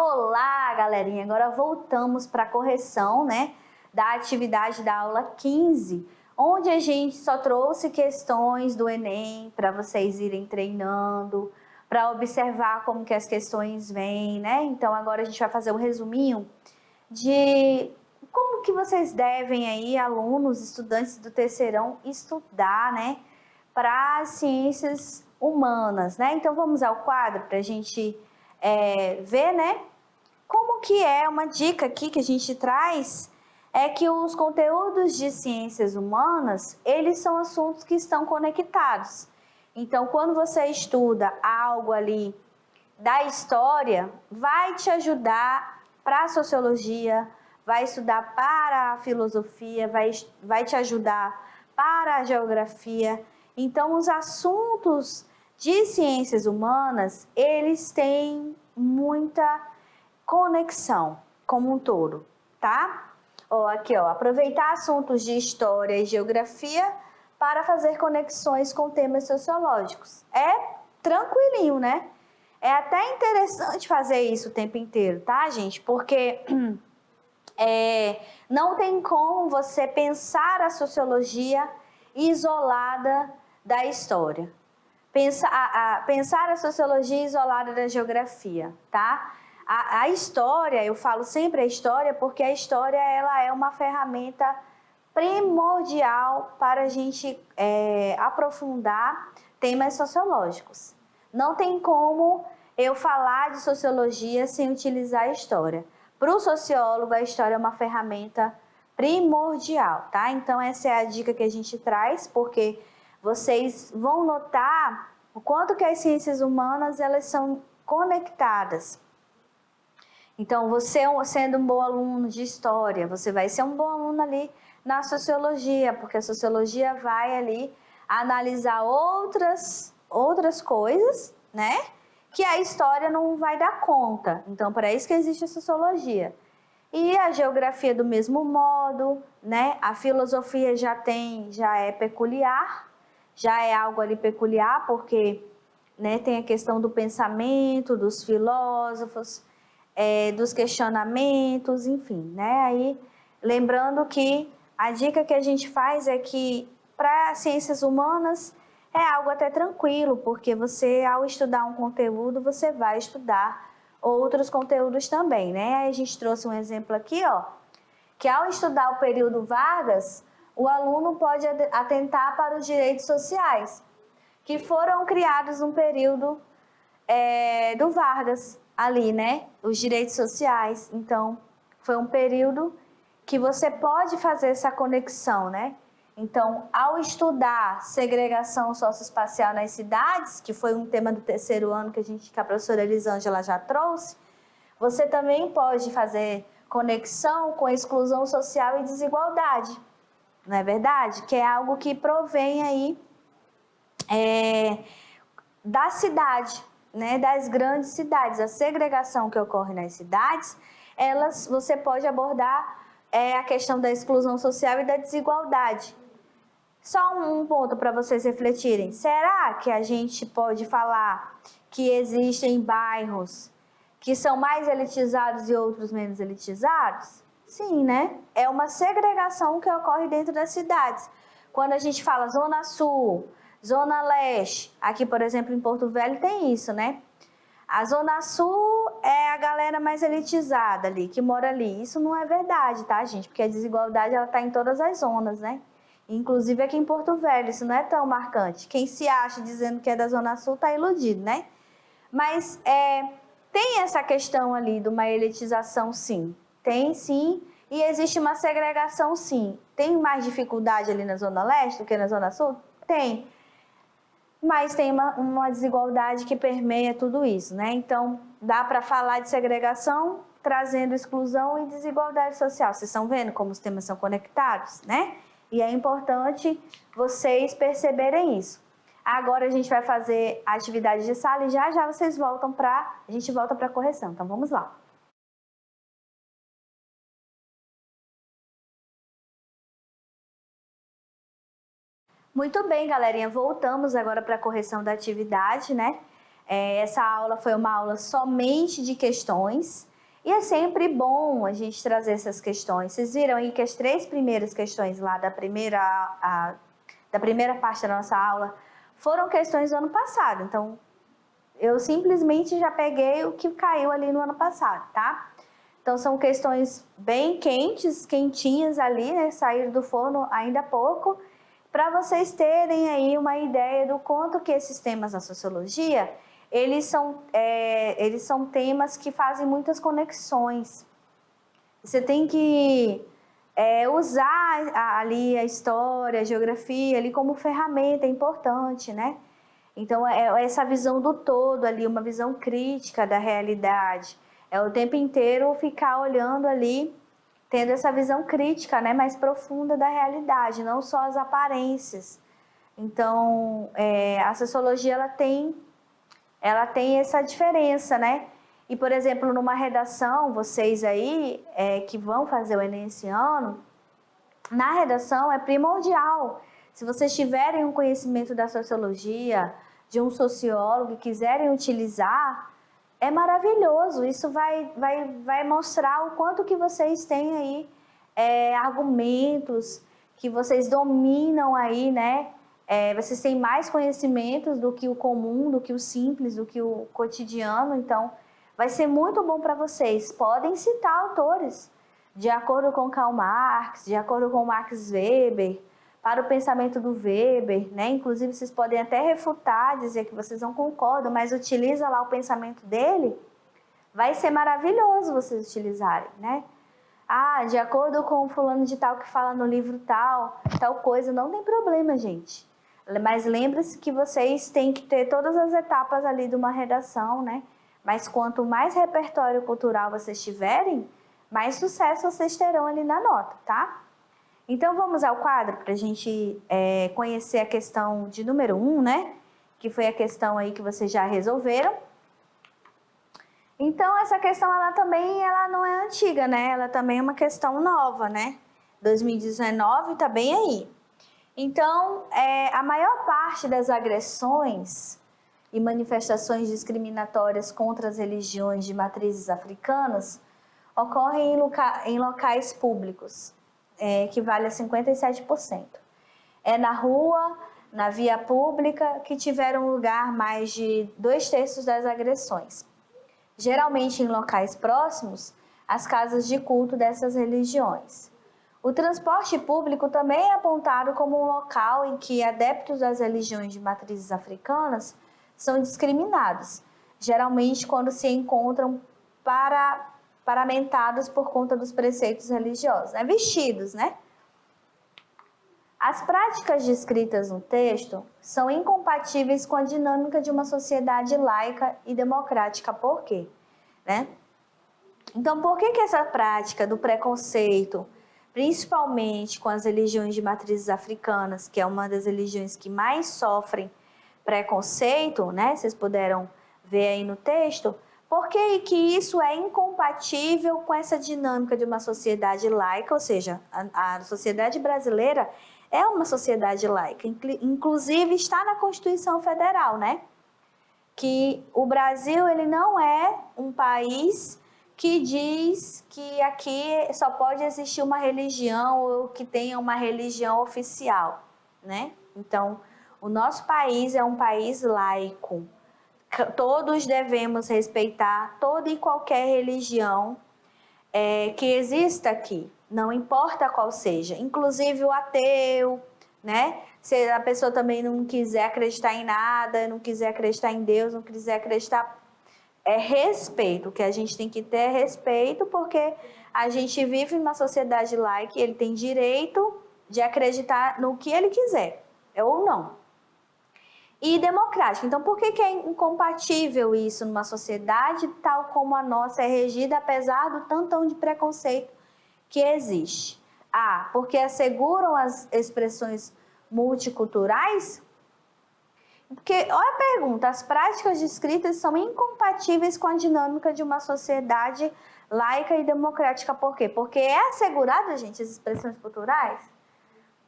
Olá, galerinha! Agora voltamos para a correção, né, da atividade da aula 15, onde a gente só trouxe questões do Enem para vocês irem treinando, para observar como que as questões vêm, né? Então agora a gente vai fazer um resuminho de como que vocês devem aí, alunos, estudantes do terceirão, estudar, né, para as ciências humanas, né? Então vamos ao quadro para a gente ver, né, como que é uma dica aqui que a gente traz, é que os conteúdos de ciências humanas, eles são assuntos que estão conectados. Então, quando você estuda algo ali da história, vai te ajudar para a sociologia, vai estudar para a filosofia, vai te ajudar para a geografia. Então, os assuntos de ciências humanas, eles têm muita conexão como um todo, tá? Aqui, aproveitar assuntos de história e geografia para fazer conexões com temas sociológicos. É tranquilinho, né? É até interessante fazer isso o tempo inteiro, tá, gente? Porque não tem como você pensar a sociologia isolada da história. Pensar a sociologia isolada da geografia, tá? A história, eu falo sempre a história porque a história ela é uma ferramenta primordial para a gente aprofundar temas sociológicos. Não tem como eu falar de sociologia sem utilizar a história. Para o sociólogo, a história é uma ferramenta primordial, tá? Então, essa é a dica que a gente traz, porque vocês vão notar o quanto que as ciências humanas elas são conectadas. Então, você sendo um bom aluno de história, você vai ser um bom aluno ali na sociologia, porque a sociologia vai ali analisar outras coisas, né? Que a história não vai dar conta. Então, para isso que existe a sociologia. E a geografia do mesmo modo, né? A filosofia já é peculiar, já é algo ali peculiar, porque, né, tem a questão do pensamento, dos filósofos, dos questionamentos, enfim, né? Aí, lembrando que a dica que a gente faz é que para ciências humanas é algo até tranquilo, porque você, ao estudar um conteúdo, você vai estudar outros conteúdos também, né? Aí a gente trouxe um exemplo aqui, que ao estudar o período Vargas, o aluno pode atentar para os direitos sociais, que foram criados no período do Vargas, ali, né? Os direitos sociais. Então, foi um período que você pode fazer essa conexão, né? Então, ao estudar segregação socioespacial nas cidades, que foi um tema do terceiro ano que a professora Elisângela já trouxe, você também pode fazer conexão com a exclusão social e desigualdade, não é verdade? Que é algo que provém aí da cidade, né? Das grandes cidades. A segregação que ocorre nas cidades, você pode abordar a questão da exclusão social e da desigualdade. Só um ponto para vocês refletirem. Será que a gente pode falar que existem bairros que são mais elitizados e outros menos elitizados? Sim, né? É uma segregação que ocorre dentro das cidades. Quando a gente fala Zona Sul, Zona Leste, aqui, por exemplo, em Porto Velho tem isso, né? A Zona Sul é a galera mais elitizada ali, que mora ali. Isso não é verdade, tá, gente? Porque a desigualdade, ela tá em todas as zonas, né? Inclusive aqui em Porto Velho, isso não é tão marcante. Quem se acha dizendo que é da Zona Sul tá iludido, né? Mas tem essa questão ali de uma elitização, sim. Tem, sim. E existe uma segregação, sim. Tem mais dificuldade ali na Zona Leste do que na Zona Sul? Tem. Mas tem uma desigualdade que permeia tudo isso, né? Então, dá para falar de segregação trazendo exclusão e desigualdade social. Vocês estão vendo como os temas são conectados, né? E é importante vocês perceberem isso. Agora a gente vai fazer a atividade de sala e já vocês voltam a gente volta para a correção. Então, vamos lá. Muito bem, galerinha, voltamos agora para a correção da atividade, né? Essa aula foi uma aula somente de questões. E é sempre bom a gente trazer essas questões. Vocês viram aí que as 3 primeiras questões lá da primeira parte da nossa aula foram questões do ano passado. Então, eu simplesmente já peguei o que caiu ali no ano passado, tá? Então, são questões bem quentes, quentinhas ali, né? Saíram do forno ainda há pouco, para vocês terem aí uma ideia do quanto que esses temas da sociologia, eles são temas que fazem muitas conexões. Você tem que usar ali a história, a geografia ali como ferramenta importante, né? Então, essa visão do todo ali, uma visão crítica da realidade. É o tempo inteiro ficar olhando ali, tendo essa visão crítica, né, mais profunda da realidade, não só as aparências. Então, a sociologia, ela tem essa diferença, né? E, por exemplo, numa redação, vocês aí que vão fazer o Enem esse ano, na redação é primordial. Se vocês tiverem um conhecimento da sociologia, de um sociólogo e quiserem utilizar, é maravilhoso. Isso vai mostrar o quanto que vocês têm aí argumentos, que vocês dominam aí, né? Vocês têm mais conhecimentos do que o comum, do que o simples, do que o cotidiano. Então, vai ser muito bom para vocês. Podem citar autores, de acordo com Karl Marx, de acordo com Max Weber, para o pensamento do Weber, né? Inclusive, vocês podem até refutar, dizer que vocês não concordam, mas utiliza lá o pensamento dele. Vai ser maravilhoso vocês utilizarem, né? Ah, de acordo com o fulano de tal que fala no livro tal coisa, não tem problema, gente. Mas lembre-se que vocês têm que ter todas as etapas ali de uma redação, né? Mas quanto mais repertório cultural vocês tiverem, mais sucesso vocês terão ali na nota, tá? Então, vamos ao quadro para a gente conhecer a questão de número 1, né? Que foi a questão aí que vocês já resolveram. Então, essa questão, ela não é antiga, né? Ela também é uma questão nova, né? 2019 tá bem aí. Então, a maior parte das agressões e manifestações discriminatórias contra as religiões de matrizes africanas ocorrem em locais públicos, equivale a 57%. É na rua, na via pública, que tiveram lugar mais de 2/3 das agressões. Geralmente em locais próximos às casas de culto dessas religiões. O transporte público também é apontado como um local em que adeptos das religiões de matrizes africanas são discriminados, geralmente quando se encontram paramentados por conta dos preceitos religiosos, vestidos, né? As práticas descritas no texto são incompatíveis com a dinâmica de uma sociedade laica e democrática. Por quê? Então, por que essa prática do preconceito, principalmente com as religiões de matrizes africanas, que é uma das religiões que mais sofrem preconceito, né? Vocês puderam ver aí no texto. Por que isso é incompatível com essa dinâmica de uma sociedade laica? Ou seja, a sociedade brasileira é uma sociedade laica, inclusive está na Constituição Federal, né? Que o Brasil, ele não é um país que diz que aqui só pode existir uma religião ou que tenha uma religião oficial, né? Então, o nosso país é um país laico. Todos devemos respeitar toda e qualquer religião que exista aqui, não importa qual seja, inclusive o ateu, né? Se a pessoa também não quiser acreditar em nada, não quiser acreditar em Deus, não quiser acreditar, respeito. O que a gente tem que ter é respeito, porque a gente vive numa sociedade laica e ele tem direito de acreditar no que ele quiser, ou não. E democrática. Então, por que é incompatível isso numa sociedade tal como a nossa é regida, apesar do tantão de preconceito que existe? Porque asseguram as expressões multiculturais? Porque, olha a pergunta, as práticas descritas são incompatíveis com a dinâmica de uma sociedade laica e democrática. Por quê? Porque é assegurada, gente, as expressões culturais?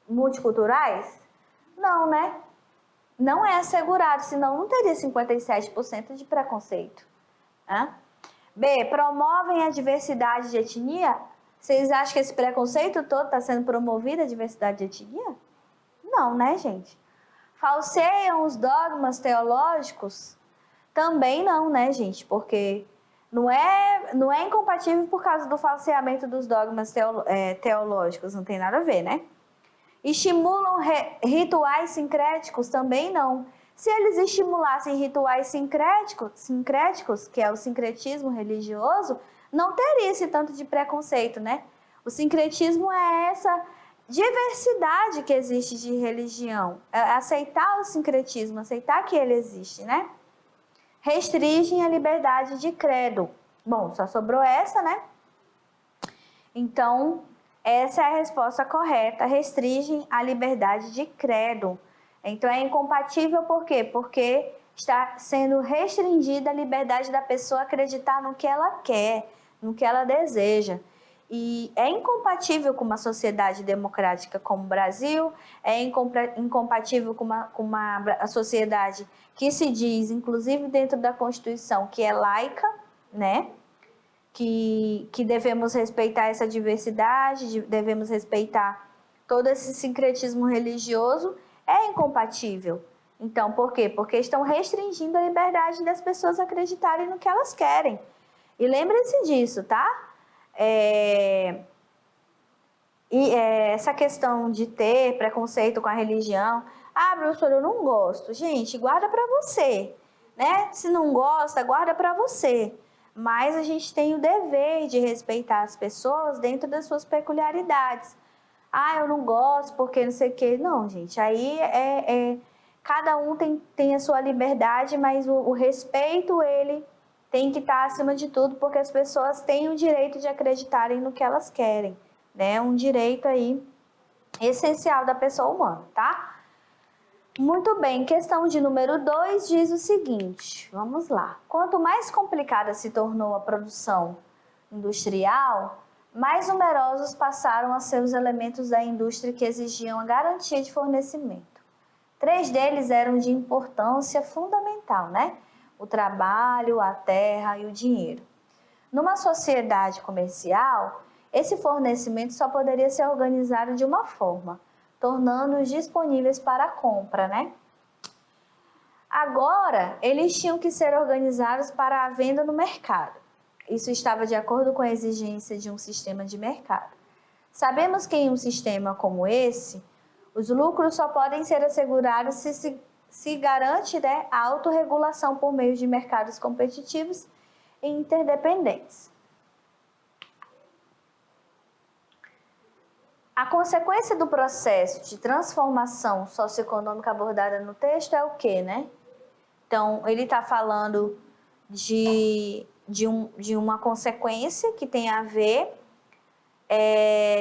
Multiculturais? Não, né? Não é assegurado, senão não teria 57% de preconceito. B, promovem a diversidade de etnia? Vocês acham que esse preconceito todo está sendo promovido, a diversidade de etnia? Não, né, gente? Falseiam os dogmas teológicos? Também não, né, gente? Porque não é incompatível por causa do falseamento dos dogmas teológicos, não tem nada a ver, né? Estimulam rituais sincréticos? Também não. Se eles estimulassem rituais sincréticos, que é o sincretismo religioso, não teria esse tanto de preconceito, né? O sincretismo é essa diversidade que existe de religião. É aceitar o sincretismo, aceitar que ele existe, né? Restringem a liberdade de credo. Bom, só sobrou essa, né? Então, essa é a resposta correta. Restringem a liberdade de credo. Então, é incompatível por quê? Porque está sendo restringida a liberdade da pessoa acreditar no que ela quer, no que ela deseja. E é incompatível com uma sociedade democrática como o Brasil, é incompatível com uma sociedade que se diz, inclusive dentro da Constituição, que é laica, né? Que devemos respeitar essa diversidade, devemos respeitar todo esse sincretismo religioso, é incompatível. Então, por quê? Porque estão restringindo a liberdade das pessoas acreditarem no que elas querem. E lembre-se disso, tá? Essa questão de ter preconceito com a religião, professor, eu não gosto. Gente, guarda para você, né? Se não gosta, guarda para você. Mas a gente tem o dever de respeitar as pessoas dentro das suas peculiaridades. Eu não gosto porque não sei o quê. Não, gente, aí cada um tem a sua liberdade, mas o respeito, ele tem que estar acima de tudo, porque as pessoas têm o direito de acreditarem no que elas querem, né? Um direito aí essencial da pessoa humana, tá? Muito bem, questão de número 2 diz o seguinte, vamos lá. Quanto mais complicada se tornou a produção industrial, mais numerosos passaram a ser os elementos da indústria que exigiam a garantia de fornecimento. 3 deles eram de importância fundamental, né? O trabalho, a terra e o dinheiro. Numa sociedade comercial, esse fornecimento só poderia ser organizado de uma forma, tornando-os disponíveis para a compra, né? Agora, eles tinham que ser organizados para a venda no mercado. Isso estava de acordo com a exigência de um sistema de mercado. Sabemos que em um sistema como esse, os lucros só podem ser assegurados se garante, né, a autorregulação por meio de mercados competitivos e interdependentes. A consequência do processo de transformação socioeconômica abordada no texto é o quê, né? Então, ele está falando de uma consequência que tem a ver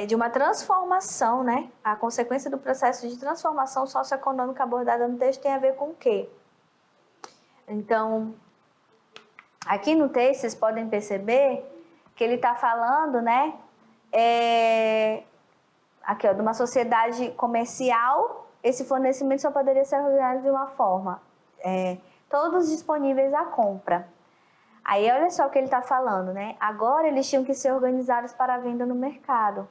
de uma transformação, né? A consequência do processo de transformação socioeconômica abordada no texto tem a ver com o quê? Então, aqui no texto, vocês podem perceber que ele está falando, né? Aqui, ó, de uma sociedade comercial, esse fornecimento só poderia ser organizado de uma forma, todos disponíveis à compra. Aí, olha só o que ele está falando, né? Agora, eles tinham que ser organizados para a venda no mercado.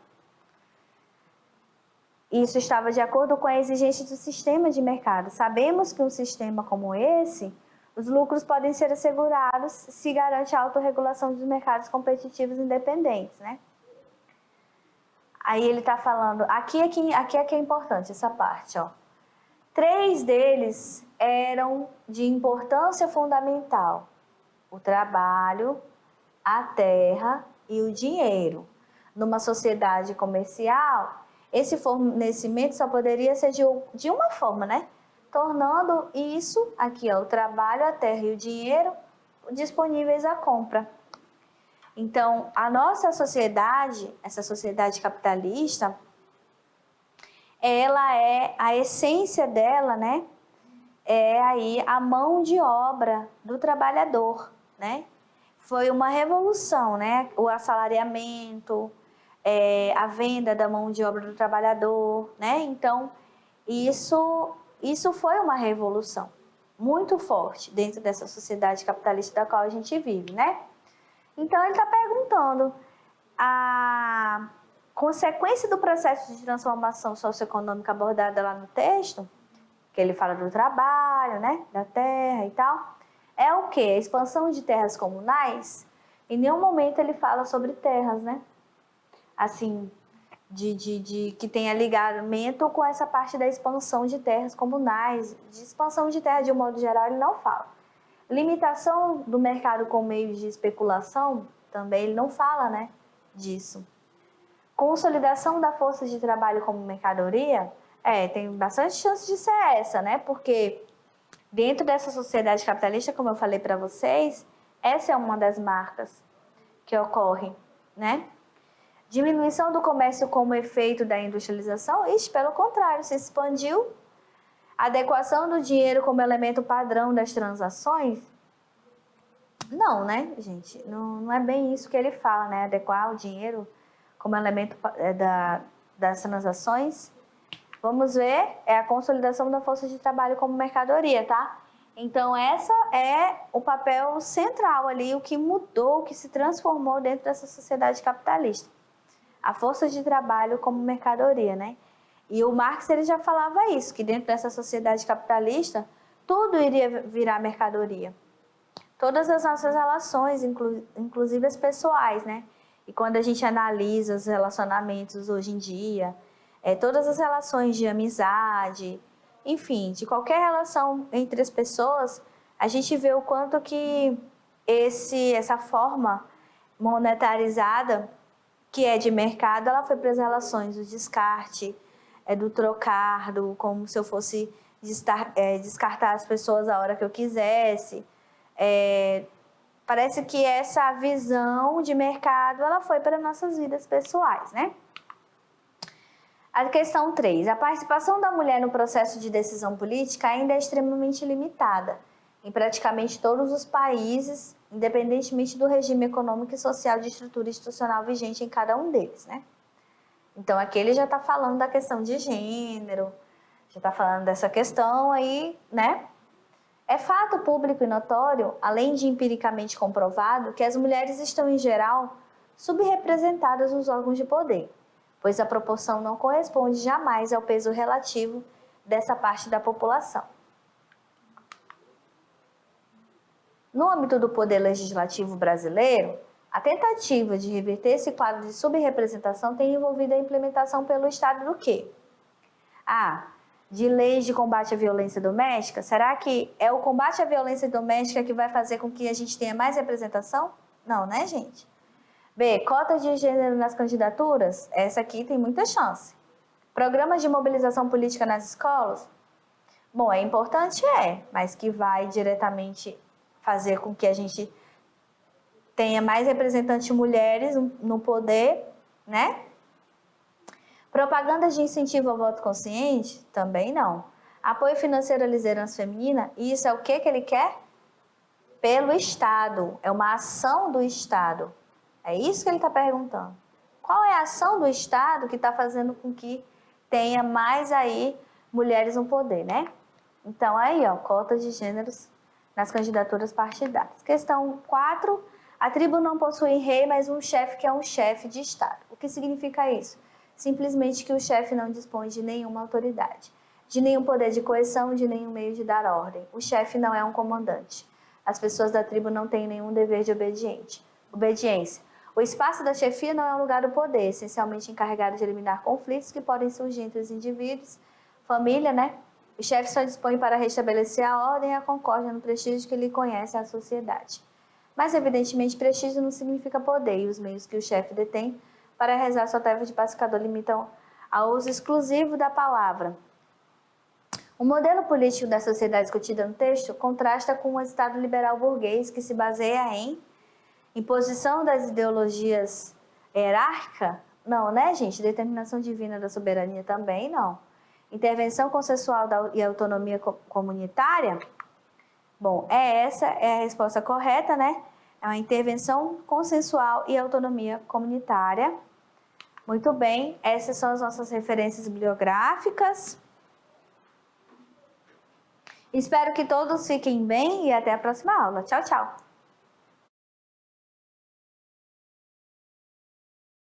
Isso estava de acordo com a exigência do sistema de mercado. Sabemos que um sistema como esse, os lucros podem ser assegurados se garante a autorregulação dos mercados competitivos independentes, né? Aí ele está falando, aqui é que é importante essa parte, ó. 3 deles eram de importância fundamental: o trabalho, a terra e o dinheiro. Numa sociedade comercial, esse fornecimento só poderia ser de uma forma, né? Tornando isso, aqui, ó, o trabalho, a terra e o dinheiro disponíveis à compra. Então, a nossa sociedade, essa sociedade capitalista, ela a essência dela, né? É aí a mão de obra do trabalhador, né? Foi uma revolução, né? O assalariamento, a venda da mão de obra do trabalhador, né? Então, isso foi uma revolução muito forte dentro dessa sociedade capitalista da qual a gente vive, né? Então, ele está perguntando a consequência do processo de transformação socioeconômica abordada lá no texto, que ele fala do trabalho, né, da terra e tal, é o quê? A expansão de terras comunais. Em nenhum momento ele fala sobre terras, né? Assim, que tenha ligamento com essa parte da expansão de terras comunais, de expansão de terra de um modo geral, ele não fala. Limitação do mercado com meios de especulação, também ele não fala, né, disso. Consolidação da força de trabalho como mercadoria, tem bastante chance de ser essa, né, porque dentro dessa sociedade capitalista, como eu falei para vocês, essa é uma das marcas que ocorre, né? Diminuição do comércio como efeito da industrialização? Isso, pelo contrário, se expandiu. Adequação do dinheiro como elemento padrão das transações? Não, né, gente? Não é bem isso que ele fala, né? Adequar o dinheiro como elemento das transações. Vamos ver, é a consolidação da força de trabalho como mercadoria, tá? Então, essa é o papel central ali, o que mudou, o que se transformou dentro dessa sociedade capitalista. A força de trabalho como mercadoria, né? E o Marx ele já falava isso, que dentro dessa sociedade capitalista, tudo iria virar mercadoria. Todas as nossas relações, inclusive as pessoais, né? E quando a gente analisa os relacionamentos hoje em dia, todas as relações de amizade, enfim, de qualquer relação entre as pessoas, a gente vê o quanto que essa forma monetarizada, que é de mercado, ela foi para as relações do descarte, do trocar, do como se eu fosse descartar as pessoas a hora que eu quisesse. Parece que essa visão de mercado, ela foi para nossas vidas pessoais, né? A questão 3. A participação da mulher no processo de decisão política ainda é extremamente limitada em praticamente todos os países, independentemente do regime econômico e social de estrutura institucional vigente em cada um deles, né? Então, aqui ele já está falando da questão de gênero, já está falando dessa questão aí, né? É fato público e notório, além de empiricamente comprovado, que as mulheres estão, em geral, subrepresentadas nos âmbitos de poder, pois a proporção não corresponde jamais ao peso relativo dessa parte da população. No âmbito do poder legislativo brasileiro, a tentativa de reverter esse quadro de subrepresentação tem envolvido a implementação pelo Estado do quê? De leis de combate à violência doméstica? Será que é o combate à violência doméstica que vai fazer com que a gente tenha mais representação? Não, né, gente? B, cotas de gênero nas candidaturas? Essa aqui tem muita chance. Programas de mobilização política nas escolas? Bom, é importante, mas que vai diretamente fazer com que a gente tenha mais representantes mulheres no poder, né? Propagandas de incentivo ao voto consciente? Também não. Apoio financeiro à liderança feminina? E isso é o que ele quer? Pelo Estado. É uma ação do Estado. É isso que ele está perguntando. Qual é a ação do Estado que está fazendo com que tenha mais aí mulheres no poder, né? Então, aí, cotas de gêneros nas candidaturas partidárias. Questão 4. A tribo não possui rei, mas um chefe que é um chefe de Estado. O que significa isso? Simplesmente que o chefe não dispõe de nenhuma autoridade, de nenhum poder de coerção, de nenhum meio de dar ordem. O chefe não é um comandante. As pessoas da tribo não têm nenhum dever de obediência. O espaço da chefia não é um lugar do poder, essencialmente encarregado de eliminar conflitos que podem surgir entre os indivíduos, família, né? O chefe só dispõe para restabelecer a ordem e a concórdia no prestígio que lhe conhece a sociedade. Mas, evidentemente, prestígio não significa poder, e os meios que o chefe detém para realizar sua tarefa de pacificador limitam ao uso exclusivo da palavra. O modelo político da sociedade discutida no texto contrasta com o Estado liberal burguês, que se baseia em imposição das ideologias hierárquicas? Não, né, gente? Determinação divina da soberania também não. Intervenção consensual e autonomia comunitária? Bom, essa é a resposta correta, né? É uma intervenção consensual e autonomia comunitária. Muito bem, essas são as nossas referências bibliográficas. Espero que todos fiquem bem e até a próxima aula. Tchau, tchau!